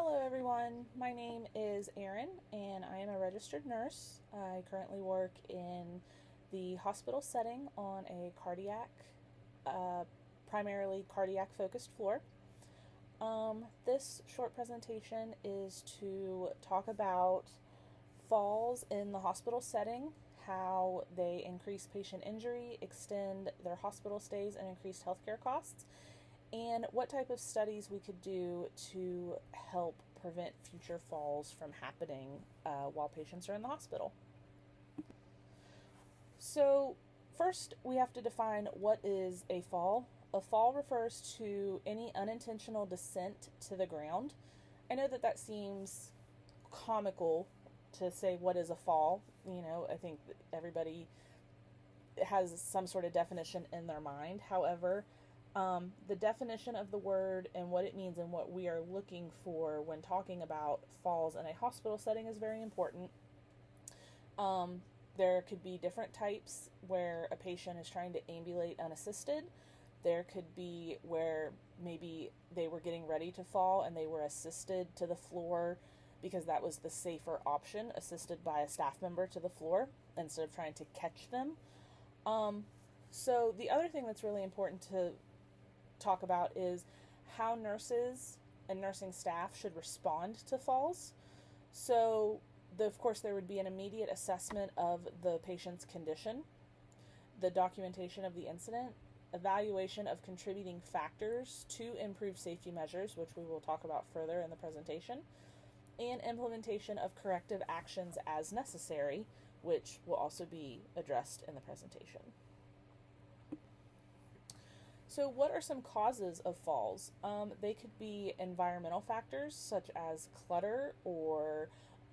Hello everyone, my name is Erin and I am a registered nurse. I currently work in the hospital setting on a primarily cardiac focused floor. This short presentation is to talk about falls in the hospital setting, how they increase patient injury, extend their hospital stays, and increase healthcare costs, and what type of studies we could do to help prevent future falls from happening while patients are in the hospital. So, first we have to define what is a fall. A fall refers to any unintentional descent to the ground. I know that seems comical to say what is a fall. I think everybody has some sort of definition in their mind. However, the definition of the word and what it means and what we are looking for when talking about falls in a hospital setting is very important. There could be different types where a patient is trying to ambulate unassisted. There could be where maybe they were getting ready to fall and they were assisted to the floor because that was the safer option, assisted by a staff member to the floor instead of trying to catch them. So the other thing that's really important to talk about is how nurses and nursing staff should respond to falls. So, of course, there would be an immediate assessment of the patient's condition, the documentation of the incident, evaluation of contributing factors to improve safety measures, which we will talk about further in the presentation, and implementation of corrective actions as necessary, which will also be addressed in the presentation. So what are some causes of falls? They could be environmental factors such as clutter or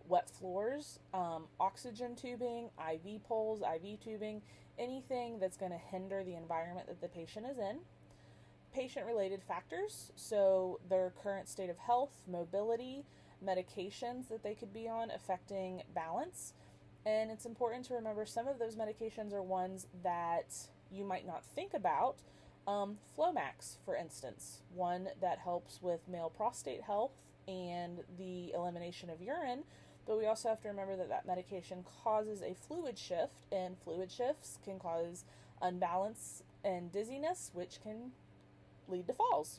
wet floors, oxygen tubing, IV poles, IV tubing, anything that's going to hinder the environment that the patient is in. Patient-related factors, so their current state of health, mobility, medications that they could be on affecting balance. And it's important to remember some of those medications are ones that you might not think about. Flomax, for instance, one that helps with male prostate health and the elimination of urine, but we also have to remember that medication causes a fluid shift, and fluid shifts can cause unbalance and dizziness, which can lead to falls.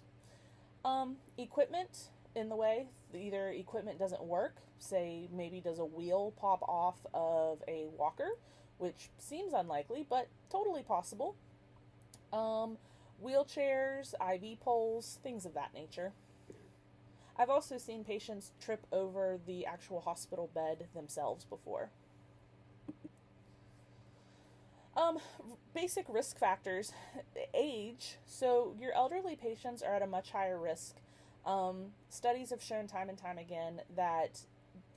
Equipment in the way, either equipment doesn't work, say maybe does a wheel pop off of a walker, which seems unlikely, but totally possible. Wheelchairs, IV poles, things of that nature. I've also seen patients trip over the actual hospital bed themselves before. Basic risk factors. Age. So your elderly patients are at a much higher risk. Studies have shown time and time again that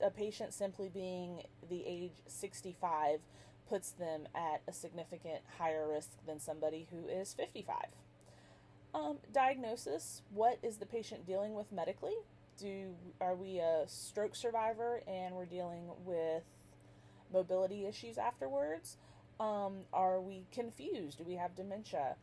a patient simply being the age 65 puts them at a significant higher risk than somebody who is 55. Diagnosis. What is the patient dealing with medically? Are we a stroke survivor and we're dealing with mobility issues afterwards? Are we confused? Do we have dementia?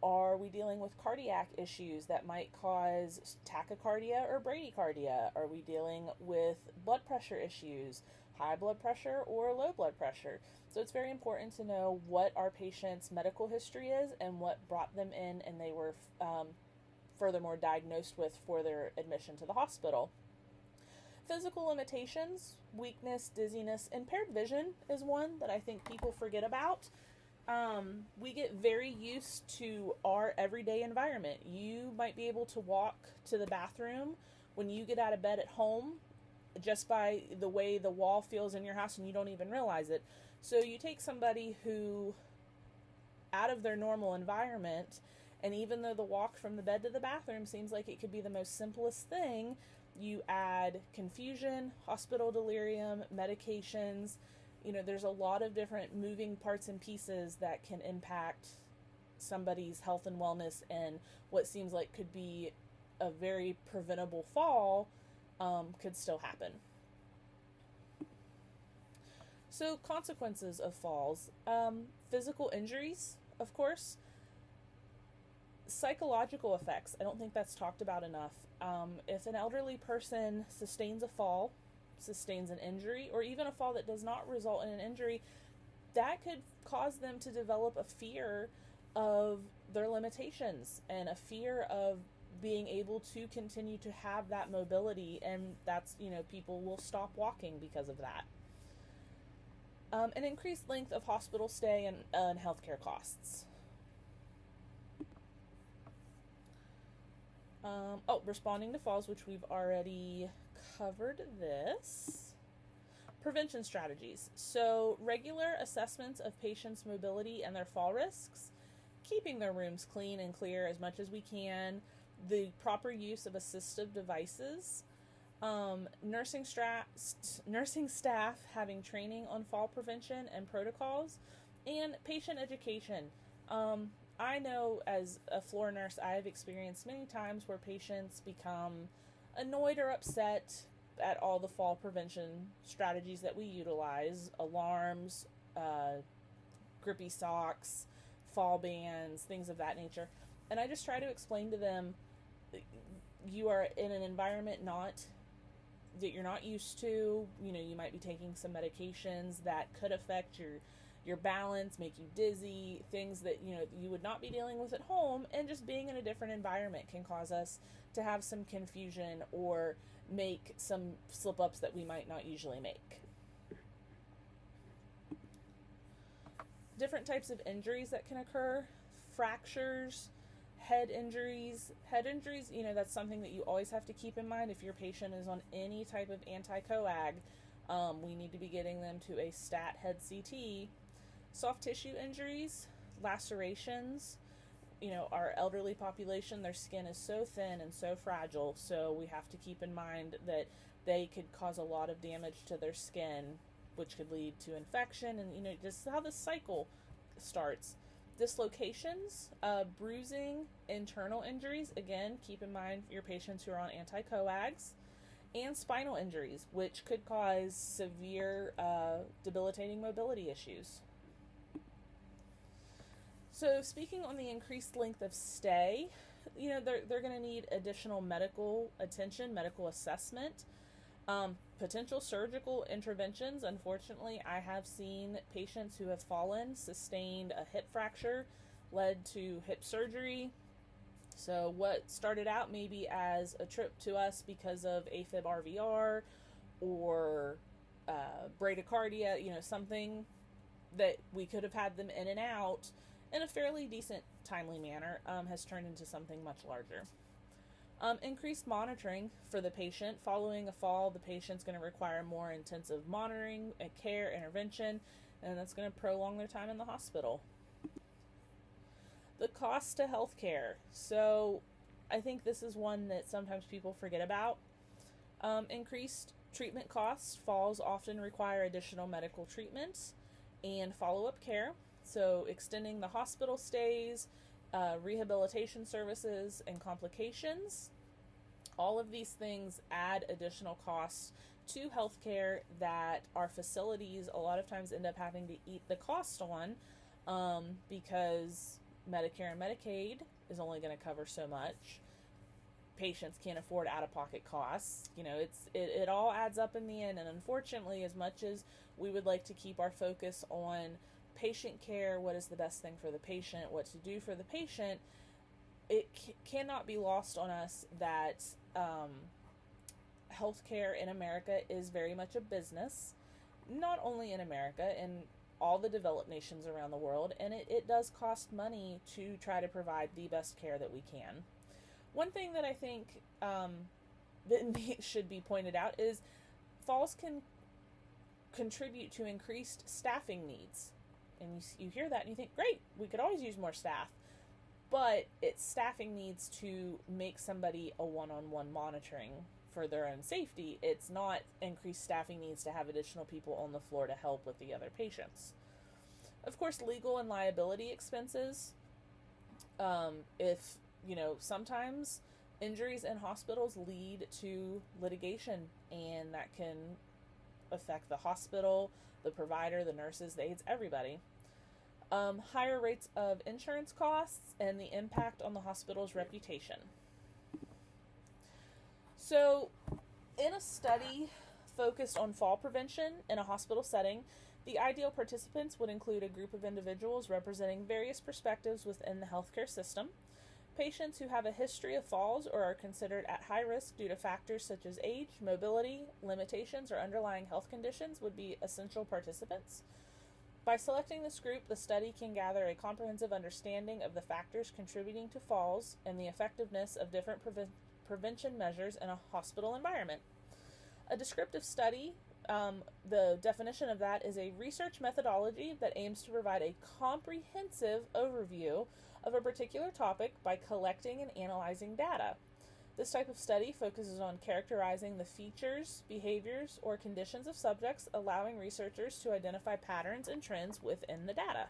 Are we dealing with cardiac issues that might cause tachycardia or bradycardia? Are we dealing with blood pressure issues, high blood pressure or low blood pressure? So it's very important to know what our patient's medical history is and what brought them in and they were furthermore diagnosed with for their admission to the hospital. Physical limitations, weakness, dizziness, impaired vision is one that I think people forget about. We get very used to our everyday environment. You might be able to walk to the bathroom when you get out of bed at home just by the way the wall feels in your house and you don't even realize it. So you take somebody who out of their normal environment, and even though the walk from the bed to the bathroom seems like it could be the most simplest thing, you add confusion, hospital delirium, medications. There's a lot of different moving parts and pieces that can impact somebody's health and wellness, and what seems like could be a very preventable fall could still happen. So consequences of falls. Physical injuries, of course. Psychological effects, I don't think that's talked about enough. If an elderly person sustains a fall, sustains an injury, or even a fall that does not result in an injury, that could cause them to develop a fear of their limitations and a fear of being able to continue to have that mobility, and that's, people will stop walking because of that. An increased length of hospital stay and healthcare costs. Responding to falls, which we've already covered this. Prevention strategies. So, regular assessments of patients' mobility and their fall risks, keeping their rooms clean and clear as much as we can, the proper use of assistive devices, nursing staff having training on fall prevention and protocols, and patient education. I know as a floor nurse, I have experienced many times where patients become annoyed or upset at all the fall prevention strategies that we utilize: alarms, grippy socks, fall bands, things of that nature. And I just try to explain to them, you are in an environment that you're not used to. You might be taking some medications that could affect your balance, make you dizzy, things that you would not be dealing with at home, and just being in a different environment can cause us to have some confusion or make some slip-ups that we might not usually make. Different types of injuries that can occur: fractures, head injuries. Head injuries, that's something that you always have to keep in mind. If your patient is on any type of anti-coag, we need to be getting them to a stat head CT. Soft tissue injuries, lacerations. Our elderly population, their skin is so thin and so fragile, so we have to keep in mind that they could cause a lot of damage to their skin, which could lead to infection, and just how the cycle starts. Dislocations, bruising, internal injuries, again, keep in mind your patients who are on anti-coags, and spinal injuries, which could cause severe debilitating mobility issues. So, speaking on the increased length of stay, they're going to need additional medical attention, medical assessment, potential surgical interventions. Unfortunately, I have seen patients who have fallen, sustained a hip fracture, led to hip surgery. So, what started out maybe as a trip to us because of AFib RVR or bradycardia, something that we could have had them in and out in a fairly decent, timely manner, has turned into something much larger. Increased monitoring for the patient. Following a fall, the patient's going to require more intensive monitoring, care, intervention, and that's going to prolong their time in the hospital. The cost to healthcare. So I think this is one that sometimes people forget about. Increased treatment costs. Falls often require additional medical treatments and follow-up care. So extending the hospital stays, rehabilitation services, and complications. All of these things add additional costs to healthcare that our facilities a lot of times end up having to eat the cost on, because Medicare and Medicaid is only going to cover so much. Patients can't afford out-of-pocket costs. It all adds up in the end, and unfortunately, as much as we would like to keep our focus on patient care, what is the best thing for the patient, what to do for the patient, it cannot be lost on us that healthcare in America is very much a business, not only in America, in all the developed nations around the world, and it does cost money to try to provide the best care that we can. One thing that I think that should be pointed out is falls can contribute to increased staffing needs. And you hear that and you think, great, we could always use more staff. But it's staffing needs to make somebody a one-on-one monitoring for their own safety. It's not increased staffing needs to have additional people on the floor to help with the other patients. Of course, legal and liability expenses. Sometimes injuries in hospitals lead to litigation, and that can affect the hospital, the provider, the nurses, the aides, everybody. higher rates of insurance costs, and the impact on the hospital's reputation. So, in a study focused on fall prevention in a hospital setting, the ideal participants would include a group of individuals representing various perspectives within the healthcare system. Patients who have a history of falls or are considered at high risk due to factors such as age, mobility, limitations, or underlying health conditions would be essential participants. By selecting this group, the study can gather a comprehensive understanding of the factors contributing to falls and the effectiveness of different prevention measures in a hospital environment. A descriptive study, the definition of that is a research methodology that aims to provide a comprehensive overview of a particular topic by collecting and analyzing data. This type of study focuses on characterizing the features, behaviors, or conditions of subjects, allowing researchers to identify patterns and trends within the data.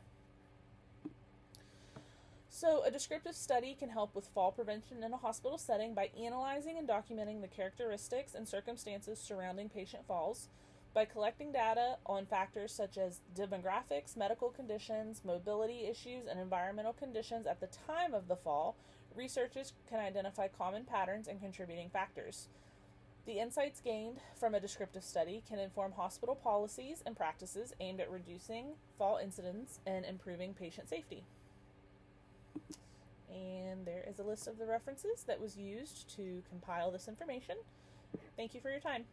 So, a descriptive study can help with fall prevention in a hospital setting by analyzing and documenting the characteristics and circumstances surrounding patient falls, by collecting data on factors such as demographics, medical conditions, mobility issues, and environmental conditions at the time of the fall. Researchers can identify common patterns and contributing factors. The insights gained from a descriptive study can inform hospital policies and practices aimed at reducing fall incidents and improving patient safety. And there is a list of the references that was used to compile this information. Thank you for your time.